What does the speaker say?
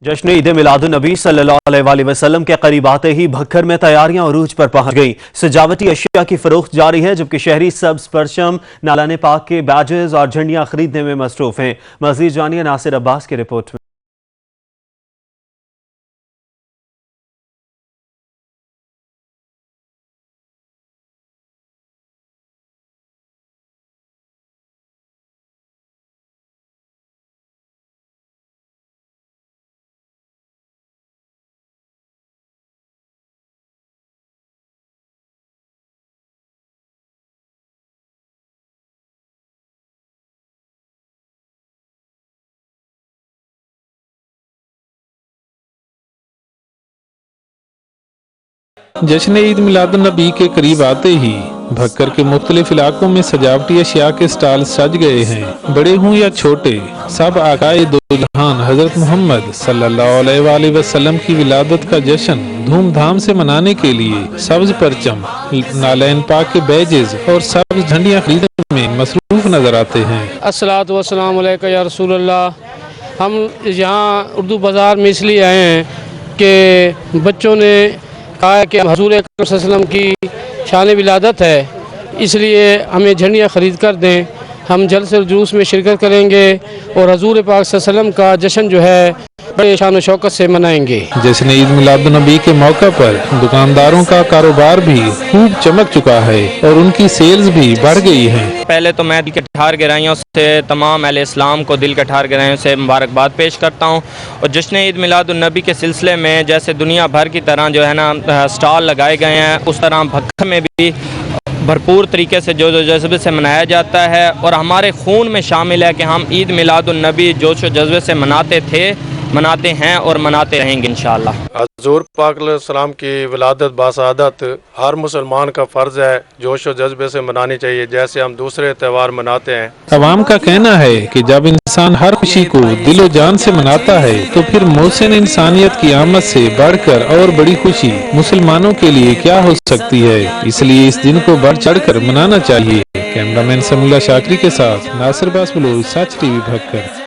जश्न ईद मिलादुन्नबी सल्लल्लाहु अलैहि वसल्लम के करीब आते ही भक्कर में तैयारियां अरूज पर पहुंच गईं। सजावटी अशिया की फरोख्त जारी है, जबकि शहरी सब्ज परचम, नालाने पाक के बैजेस और झंडियां खरीदने में मसरूफ हैं। मजीद जानिए नासिर अब्बास की रिपोर्ट में। जश्न ईद मिलादुन्नबी के करीब आते ही भक्कर के मुख्तलिफ इलाकों में सजावटी अशिया के स्टॉल सज गए हैं। बड़े हों या छोटे, सब आकाए दो जहान हजरत मोहम्मद सल्लल्लाहु अलैहि वसल्लम की विलादत का जश्न धूमधाम से मनाने के लिए सब्ज परचम, नालैन पाक के बैजेज और सब्ज झंडियां खरीदने में मसरूफ नजर आते हैं। अस्सलातु वस्सलामु अलैका या रसूलल्लाह। हम यहाँ उर्दू बाज़ार में इसलिए आए हैं कि बच्चों ने कहा है कि हज़ूर अकरम सल्लल्लाहु अलैहि वसल्लम की शान विलादत है, इसलिए हमें झंडियाँ ख़रीद कर दें। हम जल्द से जुलूस में शिरकत करेंगे और हज़ूर पाक सल्लल्लाहु अलैहि वसल्लम का जश्न जो है बड़े शान व शौकत से मनाएंगे। जश्न ईद मिलादुन्नबी के मौका पर दुकानदारों का कारोबार भी खूब चमक चुका है और उनकी सेल्स भी बढ़ गई है। पहले तो मैं दिल के ठार गहराइयों से तमाम अहले इस्लाम को दिल के ठार गहराइयों से मुबारकबाद पेश करता हूँ। और जश्न ईद मिलादुन्नबी के सिलसिले में जैसे दुनिया भर की तरह जो है ना स्टॉल लगाए गए हैं, उस तरह भक्कर में भी भरपूर तरीके से जो जज्बे से मनाया जाता है और हमारे खून में शामिल है कि हम ईद मिलादुन्नबी जोश व जज्बे से मनाते थे, मनाते हैं और मनाते रहेंगे इंशाअल्लाह। हज़ूर पाक सलाम की विलादत बासादत हर मुसलमान का फ़र्ज़ है, जोश व जज्बे से मनानी चाहिए जैसे हम दूसरे त्यौहार मनाते हैं। अवाम का कहना है कि जब इंसान हर खुशी को दिलो जान से मनाता है तो फिर मोहसिन इंसानियत की आमद से बढ़कर और बड़ी खुशी मुसलमानों के लिए क्या हो सकती है। इसलिए इस दिन को बढ़ चढ़कर मनाना चाहिए। कैमरामैन समीला शाकरी के साथ नासिर अब्बास, सच टीवी भक्कर।